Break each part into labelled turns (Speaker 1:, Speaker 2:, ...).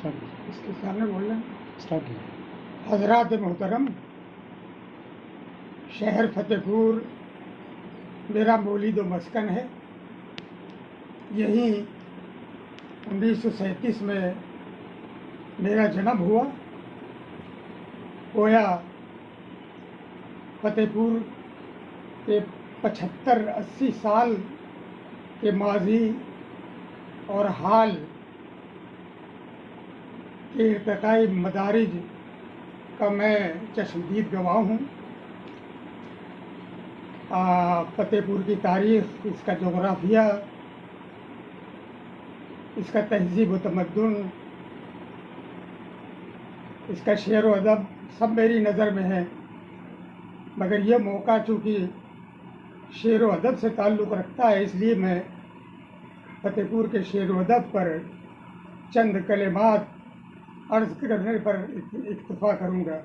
Speaker 1: इसके सामने बोल रहे
Speaker 2: स्टार्ट कीजिए।
Speaker 1: हजरात मोहतरम, शहर फतेहपुर मेरा मौलिद व मस्कन है। यहीं 1937 में मेरा जन्म हुआ। गोया फतेहपुर के 75-80 साल के माजी और हाल के इर्तिकाई मदारिज का मैं चश्मदीद गवाह हूँ। फतेहपुर की तारीख़, इसका जोग्राफिया, इसका तहज़ीब व तमद्दुन, इसका शेर व अदब सब मेरी नज़र में है। मगर यह मौका चूँकि शेर व अदब से ताल्लुक़ रखता है, इसलिए मैं फतेहपुर के शेर व अदब पर चंद कलिमात अर्ज़ करने पर इक्तफ़ा करूँगा।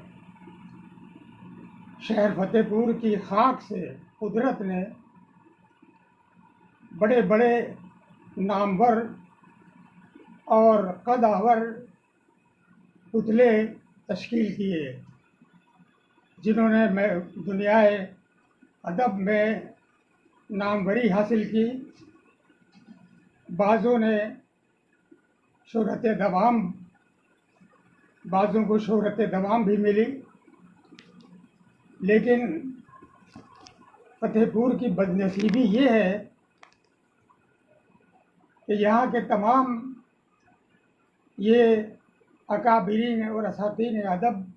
Speaker 1: शहर फतेहपुर की खाक से कुदरत ने बड़े बड़े नामवर और कदावर पुतले तश्कील किए, जिन्होंने दुनियाए अदब में नामवरी हासिल की। बाज़ों ने शोहरत दवाम, बाज़ों को शोहरत दवाम भी मिली, लेकिन फतेहपुर की बदनसीबी ये है कि यहाँ के तमाम ये अकाबिरीन और असातीन अदब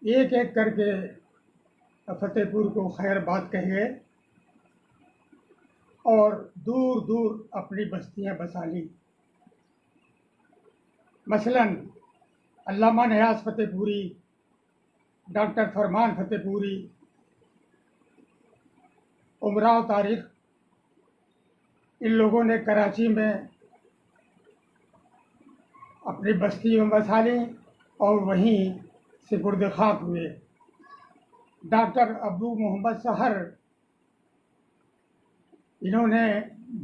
Speaker 1: एक एक करके फतेहपुर को खैर बात कह गए और दूर दूर अपनी बस्तियाँ बसा ली। मसलन अल्लामा नियाज़ फतेहपुरी, डॉक्टर फरमान फतेहपुरी, उमराव तारिक, इन लोगों ने कराची में अपनी बस्ती में बसा ली और वहीं सिपुर्द खाक हुए। डॉक्टर अबू मोहम्मद सहर, इन्होंने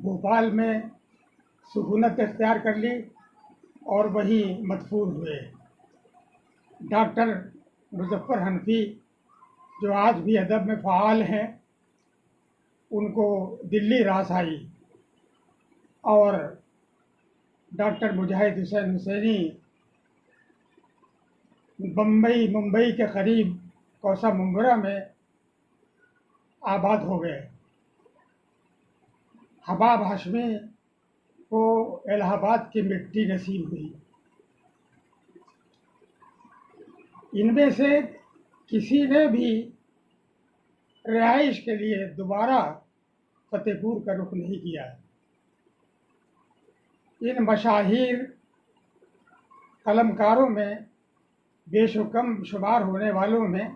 Speaker 1: भोपाल में सुकूनत इख्तियार कर ली और वहीं मदफून हुए। डॉक्टर मुज़फ़्फ़र हनफी, जो आज भी अदब में फ़ाल हैं, उनको दिल्ली रास आई और डॉक्टर मुजाहिद हुसैन हुसैनी मुंबई के करीब कौसा मुंबरा में आबाद हो गए। हबाब हाशमी को इलाहाबाद की मिट्टी नसीब हुई। इनमें से किसी ने भी रिहाइश के लिए दोबारा फतेहपुर का रुख नहीं किया। इन मशाहिर कलमकारों में बेशुकम शुमार होने वालों में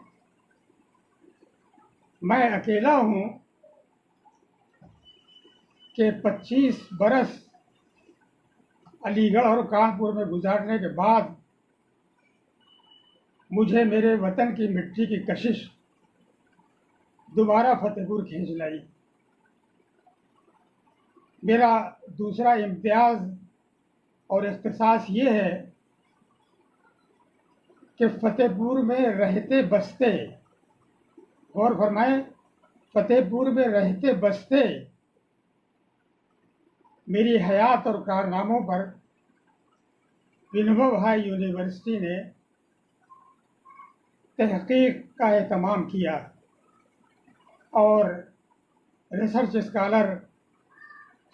Speaker 1: मैं अकेला हूँ कि 25 बरस अलीगढ़ और कानपुर में गुजारने के बाद मुझे मेरे वतन की मिट्टी की कशिश दोबारा फतेहपुर खींच लाई। मेरा दूसरा इम्तियाज़ और इख्तिसास ये है कि फतेहपुर में रहते बसते, गौर फरमाएं, फतेहपुर में रहते बसते मेरी हयात और कारनामों पर विनोबा भावे यूनिवर्सिटी ने तहक़ीक़ का एहतमाम किया और रिसर्च स्कॉलर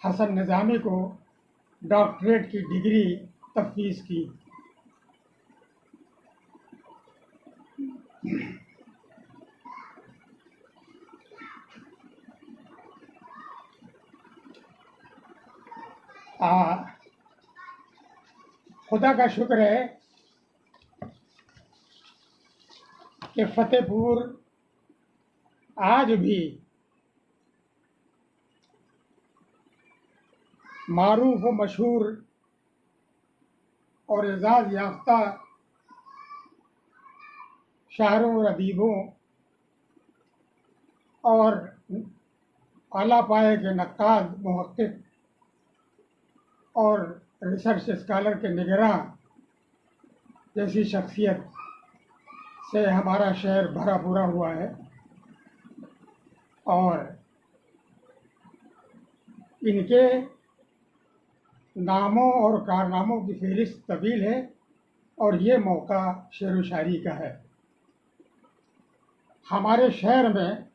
Speaker 1: हसन निज़ामी को डॉक्टरेट की डिग्री तफ़वीज़ की। खुदा का शुक्र है कि फतेहपुर आज भी मारूफ व मशहूर और एजाज़ याफ्ता शायरों और अदीबों और आला पाए के नक्काद, मुहक्किक और रिसर्च स्कॉलर के निगरां जैसी शख्सियत से हमारा शहर भरा पूरा हुआ है और इनके नामों और कारनामों की फहरिस्त तवील है और ये मौका शेर व शायरी का है। हमारे शहर में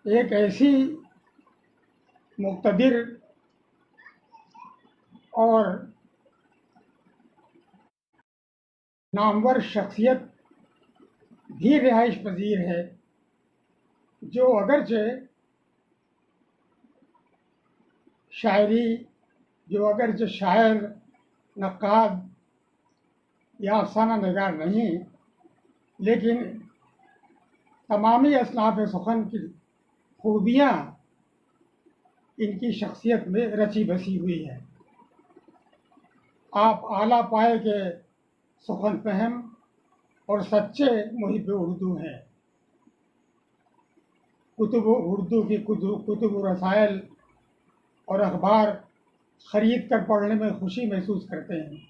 Speaker 1: एक ऐसी मुक़्तदिर और नामवर शख्सियत भी रिहाइश पजीर है जो अगरचे शायर, नक्काद या अफसाना निगार नहीं, लेकिन तमामी असनाफ़ सुखन की खूबियाँ इनकी शख्सियत में रची बसी हुई है। आप आला पाए के सुखन फहम और सच्चे मुहिब उर्दू हैं। कुतुब उर्दू की कुतुब रसायल और अखबार ख़रीद कर पढ़ने में खुशी महसूस करते हैं।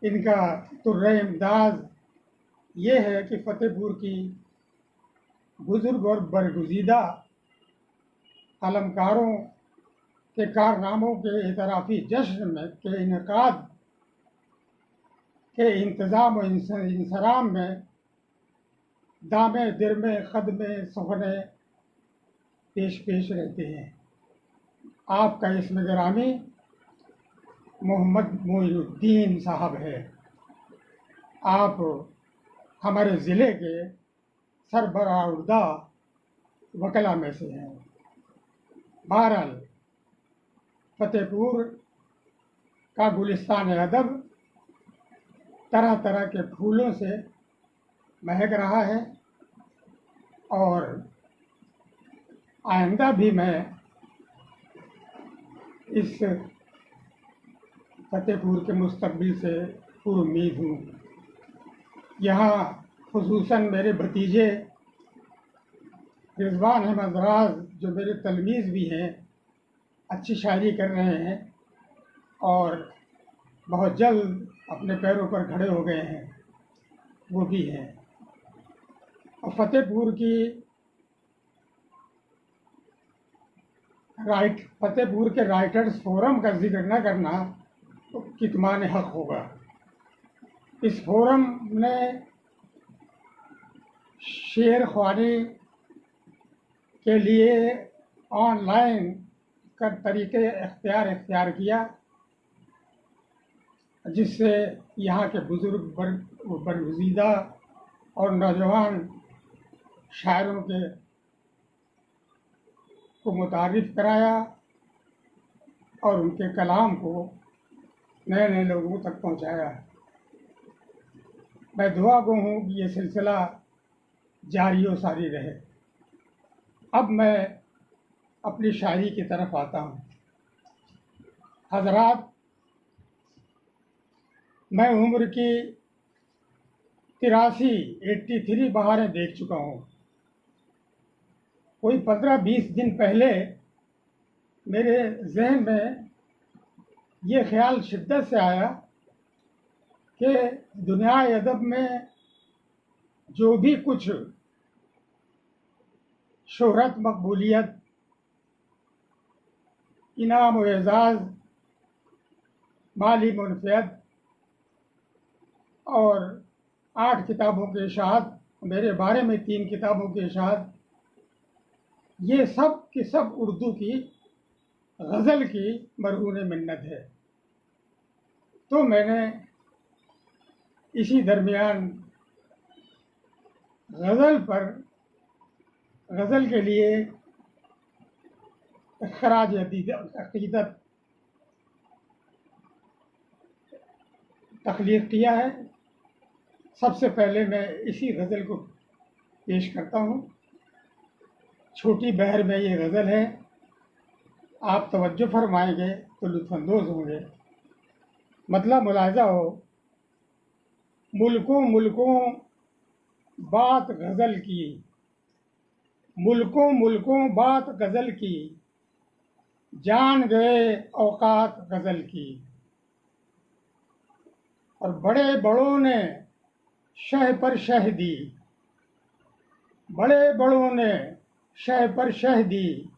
Speaker 1: इनका तुर्रे इम्दाज़ ये है कि फ़तेहपुर की बुज़ुर्ग और बरगुज़ीदा कलमकारों के कारनामों के एतराफ़ी जश्न में के इनेकाद के इंतज़ाम और इंसराम में दामे दिरमे ख़दमे सुखने पेश रहते हैं। आपका इसमें गिरामी मोहम्मद मोइनुद्दीन साहब है। आप हमारे ज़िले के सरबराह वकला में से हैं। बहरहाल फ़तेहपुर का गुलिस्तान अदब तरह तरह के फूलों से महक रहा है और आइंदा भी मैं इस फ़तेहपुर के मुस्तक़बिल से पुरुम्मीद हूँ। यहाँ खुसूसन मेरे भतीजे रिज़वान अहमद राज जो मेरे तलमीज़ भी हैं, अच्छी शायरी कर रहे हैं और बहुत जल्द अपने पैरों पर खड़े हो गए हैं, वो भी हैं। और फ़तेहपुर के राइटर्स फोरम का जिक्र न करना तो कितमान हक होगा। इस फोरम ने शेर ख्वानी के लिए ऑनलाइन का तरीक़े इख्तियार किया, जिससे यहाँ के बुज़ुर्ग बरगुज़ीदा और नौजवान शायरों को मुतारिफ़ कराया और उनके कलाम को नए नए लोगों तक पहुँचाया। मैं दुआ गो हूँ कि ये सिलसिला जारी व सारी रहे। अब मैं अपनी शायरी की तरफ आता हूँ। हज़रात, मैं उम्र की 83 बहारें देख चुका हूँ। कोई 15-20 दिन पहले मेरे जहन में ये ख्याल शिद्दत से आया कि दुनिया अदब में जो भी कुछ शोहरत, मकबूलियत, इनाम व एज़ाज़, माली मुनफ़ियत और 8 किताबों के इशाअत, मेरे बारे में 3 किताबों के इशाअत, ये सब की सब उर्दू की गज़ल की मरहून मिन्नत है। तो मैंने इसी दरमियान गज़ल के लिए खराज अक़ीदत तख्लीक़ किया है। सबसे पहले मैं इसी गज़ल को पेश करता हूँ। छोटी बहर में ये गज़ल है, आप तवज्जो फरमाएंगे तो लुत्फ़अंदोज़ होंगे। मतलब मुलाहिज़ा हो, मुल्कों मुल्कों बात गज़ल की, मुल्कों मुल्कों बात गज़ल की, जान गए औकात गज़ल की। और बड़े बड़ों ने शह पर शह दी, बड़े बड़ों ने शह पर शह दी,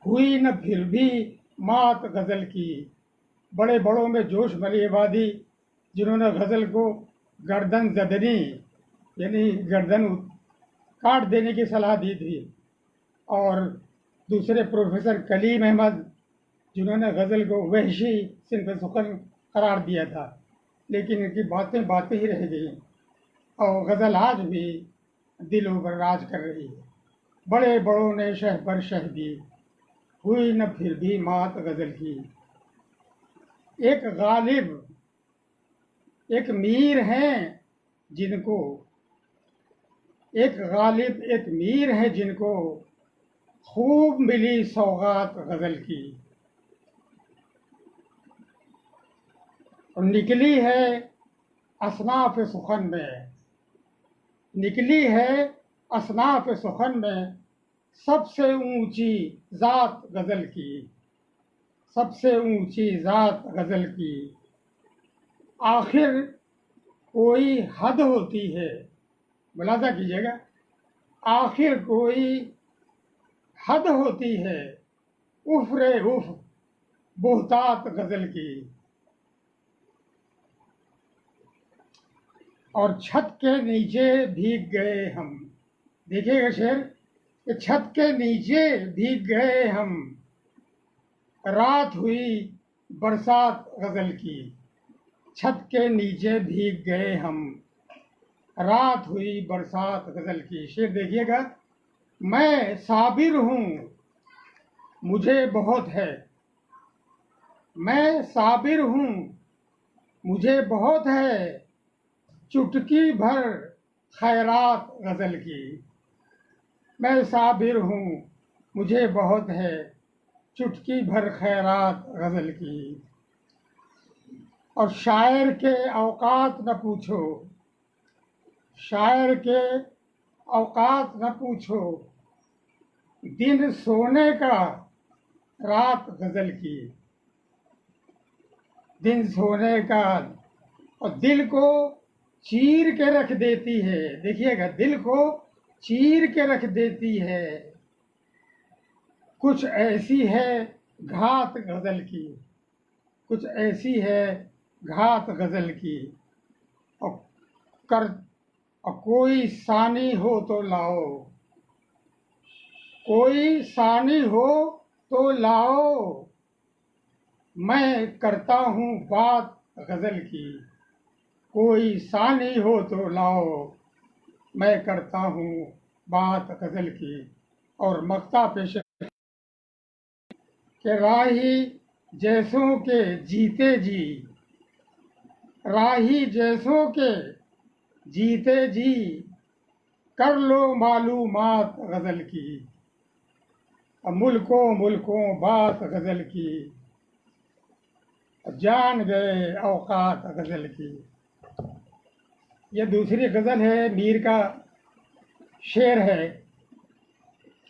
Speaker 1: हुई न फिर भी मात गज़ल की। बड़े बड़ों में जोश मलीवादी, जिन्होंने गज़ल को गर्दन ज़दनी यानी गर्दन काट देने की सलाह दी थी, और दूसरे प्रोफेसर कलीम अहमद, जिन्होंने गज़ल को वहशी सिन्फ़ सुख़न करार दिया था। लेकिन इनकी बातें बातें ही रह गई और गज़ल आज भी दिलों पर राज कर रही है। बड़े बड़ों ने शह पर शह दी, हुई न फिर भी मात गज़ल की। एक गालिब, एक मीर हैं जिनको, एक गालिब, एक मीर है जिनको खूब मिली सौगात गज़ल की, और निकली है असनाफ़ सुखन में, निकली है असनाफ़ सुखन में सबसे ऊंची ज़ात गज़ल की, सबसे ऊंची ज़ात गज़ल की। आखिर कोई हद होती है, मुलाज़ा कीजिएगा, आखिर कोई हद होती है, उफ़ रे उफ़ बोहतात गज़ल की। और छत के नीचे भीग गए हम, देखिएगा शेर, कि छत के नीचे भीग गए हम, रात हुई बरसात गज़ल की। छत के नीचे भीग गए हम, रात हुई बरसात गज़ल की। शेर देखिएगा, मैं साबिर हूँ मुझे बहुत है, मैं साबिर हूँ मुझे बहुत है, चुटकी भर खैरात गज़ल की। मैं साबिर हूँ मुझे बहुत है, चुटकी भर खैरात गज़ल की। और शायर के औकात न पूछो, शायर के औकात न पूछो, दिन सोने का रात गज़ल की। दिन सोने का, और दिल को चीर के रख देती है, देखिएगा, दिल को चीर के रख देती है, कुछ ऐसी है घात गज़ल की, कुछ ऐसी है घात गज़ल की। और कर, और कोई सानी हो तो लाओ, कोई सानी हो तो लाओ, मैं करता हूँ बात गज़ल की। कोई सानी हो तो लाओ, मैं करता हूँ बात गज़ल की। और मक्ता पेश के राही जैसों के जीते जी, राही जैसों के जीते जी, कर लो मालूमात गज़ल की। मुल्कों मुल्कों बात गज़ल की, जान गए औकात गज़ल की। यह दूसरी गज़ल है, मीर का शेर है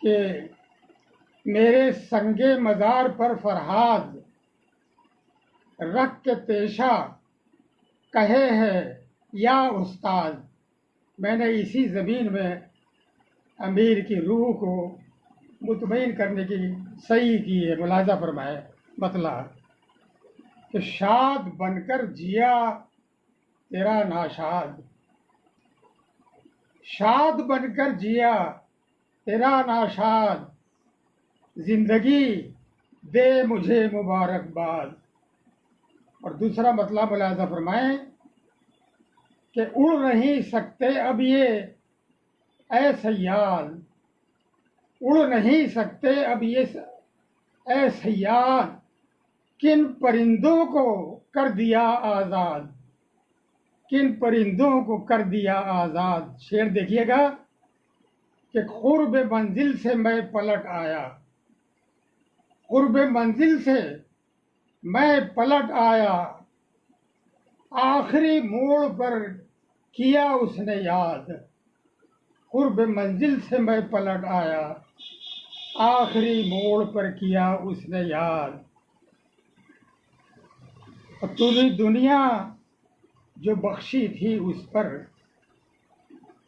Speaker 1: कि मेरे संगे मज़ार पर फरहाद रख के पेशा कहे है या उस्ताद। मैंने इसी ज़मीन में अमीर की रूह को मुतमईन करने की सही की है। मुलाज़ा फरमाए, मतलब कि शाद बनकर जिया तेरा नाशाद, शाद बनकर जिया तेरा नाशाद, जिंदगी दे मुझे मुबारकबाद। और दूसरा मतलब मुलाज़ा फरमाए कि उड़ नहीं सकते अब ये ऐ सयाद, उड़ नहीं सकते अब ये ऐ सयाद, किन परिंदों को कर दिया आज़ाद, किन परिंदों को कर दिया आज़ाद। शेर देखिएगा कि क़ुर्ब मंजिल से मैं पलट आया, क़ुर्ब मंजिल से मैं पलट आया, आखिरी मोड़ पर किया उसने याद। क़ुर्ब मंजिल से मैं पलट आया, आखिरी मोड़ पर किया उसने याद। और तूने दुनिया जो बख्शी थी उस पर,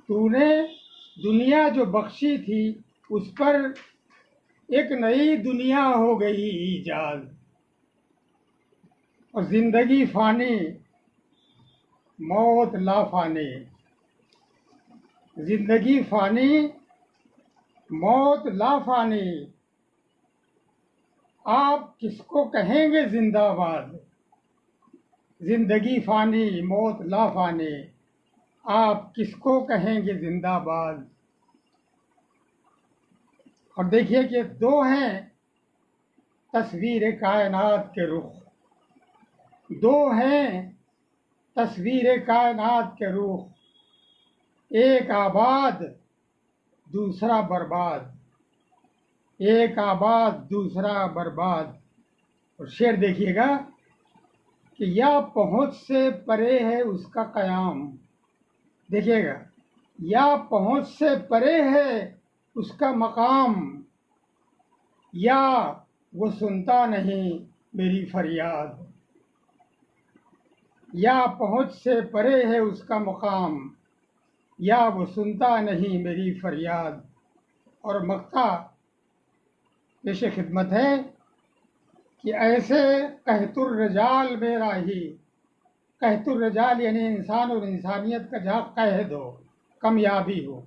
Speaker 1: तूने दुनिया जो बख्शी थी उस पर एक नई दुनिया हो गई ईजाद। और जिंदगी फानी मौत लाफानी, जिंदगी फानी मौत लाफानी, आप किसको कहेंगे जिंदाबाद। जिंदगी फानी मौत लाफानी, आप किसको कहेंगे जिंदाबाद। और देखिए कि दो हैं तस्वीर कायनात के रुख, दो हैं तस्वीर कायनात के रुख, एक आबाद दूसरा बर्बाद, एक आबाद दूसरा बर्बाद। और शेर देखिएगा कि या पहुंच से परे है उसका कयाम, देखिएगा, या पहुंच से परे है उसका मकाम, या वो सुनता नहीं मेरी फरियाद। या पहुंच से परे है उसका मकाम, या वो सुनता नहीं मेरी फरियाद। और मक्ता पेश खिदमत है कि ऐसे कहतुर्रजाल मेरा ही, कहतुर्रजाल यानी इंसान और इंसानियत का जहाँ कह दो कामयाबी हो,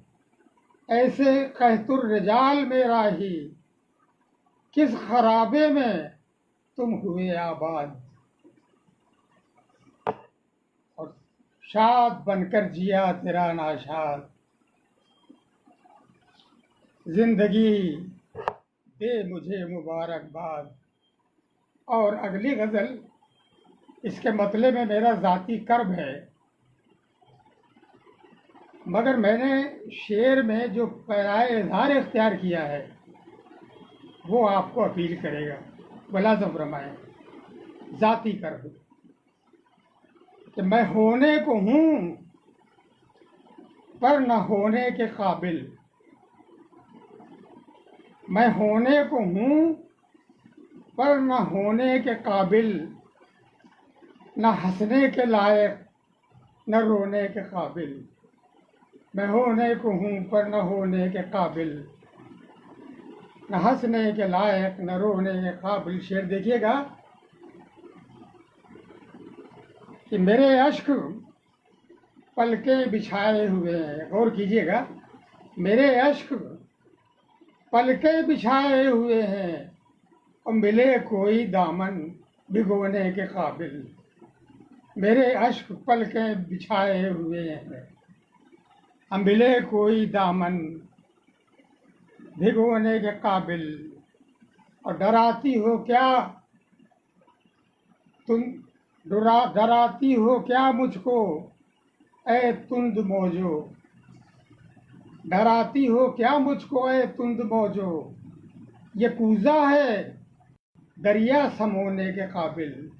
Speaker 1: ऐसे कहतुर्रजाल मेरा ही, किस खराबे में तुम हुए आबाद। और शाद बनकर जिया तेरा नाशाद, जिंदगी दे मुझे मुबारकबाद। और अगली गज़ल इसके मतलब में मेरा ज़ाती कर्ब है, मगर मैंने शेर में जो पैराए इज़हार इख्तियार किया है वो आपको अपील करेगा। मुलाज़म फरमाएं, ज़ाती कर्ब कि मैं होने को हूँ पर न होने के काबिल, मैं होने को हूँ पर न होने के काबिल, न हंसने के लायक न रोने के काबिल। मैं होने को हूँ पर न होने के काबिल, न हंसने के लायक न रोने के काबिल। शेर देखिएगा कि मेरे अश्क पलके बिछाए हुए हैं, गौर कीजिएगा, मेरे अश्क पलके बिछाए हुए हैं और मिले कोई दामन भिगोने के काबिल। मेरे अश्क पलके बिछाए हुए हैं और मिले कोई दामन भिगोने के काबिल। और डराती हो क्या तुम, डराती हो क्या मुझको ऐ तुंद मौजो, डराती हो क्या मुझको ऐ तुंद मौजो, ये कूजा है दरिया समोने के काबिल।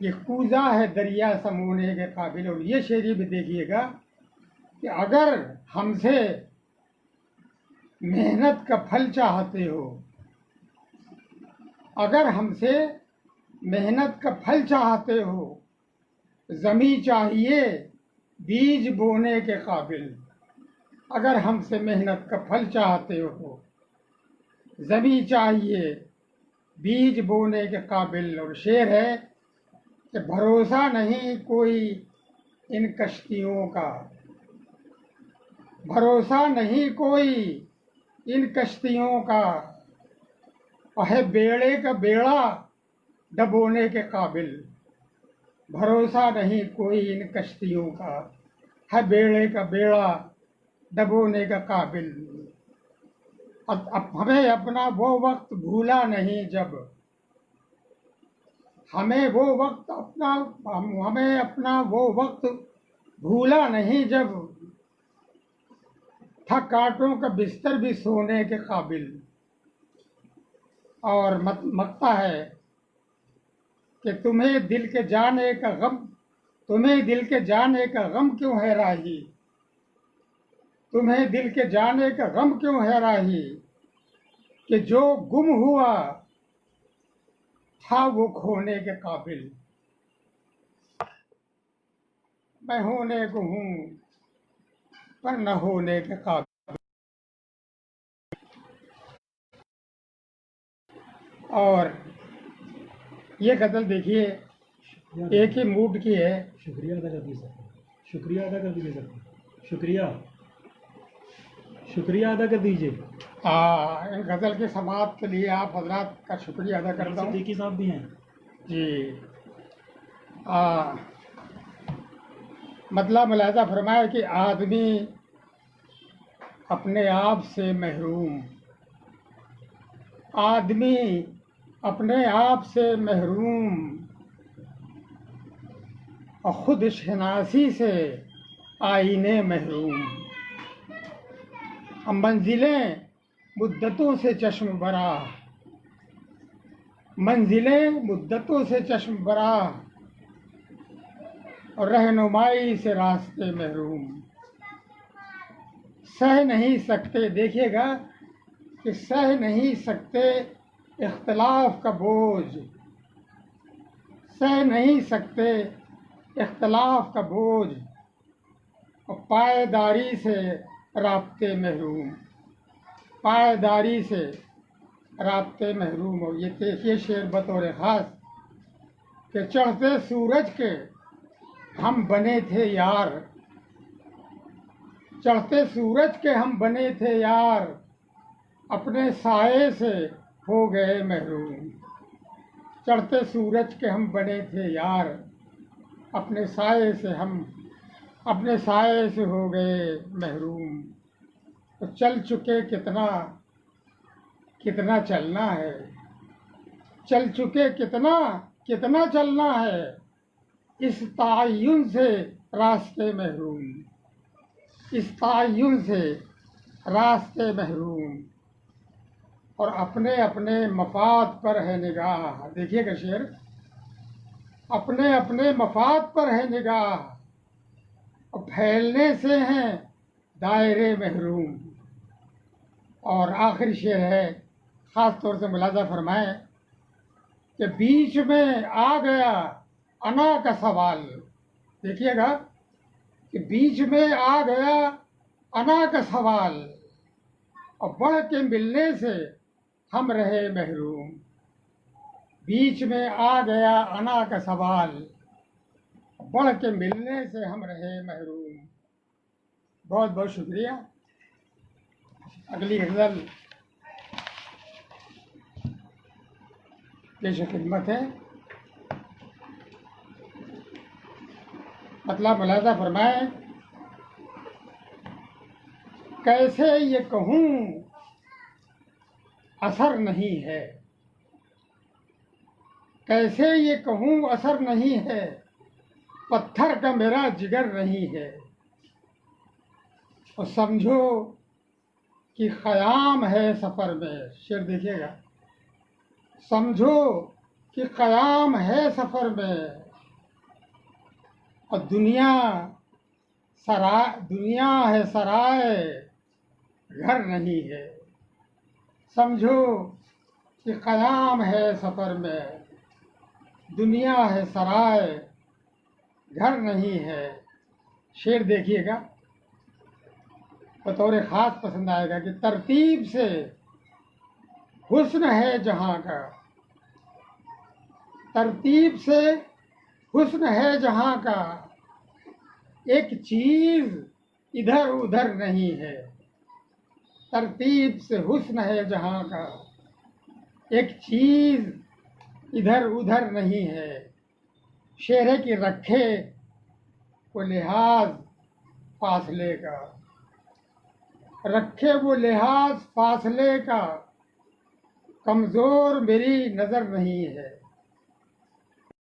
Speaker 1: ये कूजा है दरिया समोने के काबिल। और ये शेरी भी देखिएगा कि अगर हमसे मेहनत का फल चाहते हो, अगर हमसे मेहनत का फल चाहते हो, ज़मीं चाहिए बीज बोने के काबिल। अगर हमसे मेहनत का फल चाहते हो, ज़मीं चाहिए बीज बोने के काबिल। और शेर है कि भरोसा नहीं कोई इन कश्तियों का, भरोसा नहीं कोई इन कश्तियों का, और है बेड़े का बेड़ा डबोने के काबिल। भरोसा नहीं कोई इन कश्तियों का, है बेड़े का बेड़ा डबोने का काबिल। अब हमें अपना वो वक्त भूला नहीं जब, हमें वो वक्त अपना, हमें अपना वो वक्त भूला नहीं जब, था कांटों का बिस्तर भी सोने के काबिल। और मकता है कि तुम्हें दिल के जाने का गम, तुम्हें दिल के जाने का गम क्यों है राही, तुम्हें दिल के जाने का गम क्यों है राही, कि जो गुम हुआ था वो खोने के काबिल, मैं होने को हूँ पर न होने के काबिल। और ये गज़ल देखिए एक ही मूड की है।
Speaker 2: शुक्रिया अदा कर दीजिए सर, शुक्रिया अदा कर दीजिए सर, शुक्रिया शुक्रिया अदा कर दीजिए।
Speaker 1: इन गज़ल के समाप्त के लिए आप हजरात का शुक्रिया अदा करता हूँ।
Speaker 2: सिद्दीकी साहब भी हैं
Speaker 1: जी। मतलब मुलाहिज़ा फरमाया कि आदमी अपने आप से महरूम, आदमी अपने आप से महरूम और ख़ुद शनासी से आईने महरूम। हम मंजिलें मुद्दतों से चश्म बरा, मंजिलें मुद्दतों से चश्म बरा और रहनुमाई से रास्ते महरूम। सह नहीं सकते, देखिएगा कि सह नहीं सकते इख्तलाफ का बोझ, सह नहीं सकते इख्तलाफ का बोझ और पायदारी से राब्ते महरूम, पायदारी से राब्ते महरूम। और ये देखिए शेर बतौर ख़ास कि चढ़ते सूरज के हम बने थे यार, चढ़ते सूरज के हम बने थे यार, अपने साए से हो गए महरूम। चढ़ते सूरज के हम बने थे यार, अपने साए से हम अपने साए से हो गए महरूम। तो चल चुके कितना कितना चलना है, चल चुके कितना कितना चलना है, इस तायुन से रास्ते महरूम, इस तायुन से रास्ते महरूम। और अपने अपने मफाद पर है निगाह, देखिएगा शेर, अपने अपने मफाद पर है निगाह और फैलने से हैं दायरे महरूम। और आखिरी शेर है, ख़ास तौर से मुलाज़ा फरमाएं कि बीच में आ गया अना का सवाल, देखिएगा कि बीच में आ गया अना का सवाल और बढ़ के मिलने से हम रहे महरूम। बीच में आ गया अना का सवाल, बढ़ के मिलने से हम रहे महरूम। बहुत बहुत शुक्रिया। अगली गज़ल पेश खिदमत है। मतलब मुलाज़ा फरमाएं, कैसे ये कहूँ असर नहीं है, कैसे ये कहूँ असर नहीं है, पत्थर का मेरा जिगर नहीं है। और समझो कि क़याम है सफ़र में, शेर देखिएगा, समझो कि क़याम है सफ़र में और दुनिया है सराय, घर नहीं है। समझो कि क़याम है सफ़र में, दुनिया है सराय, घर नहीं है। शेर देखिएगा, बतौर ख़ास पसंद आएगा कि तरतीब से हुस्न है जहाँ का, तरतीब से हुस्न है जहाँ का, एक चीज़ इधर उधर नहीं है। तरतीब से हुस्न है जहाँ का, एक चीज़ इधर उधर नहीं है। शेर है कि रखे वो लिहाज फासले का, रखे वो लिहाज फासले का, कमज़ोर मेरी नज़र नहीं है।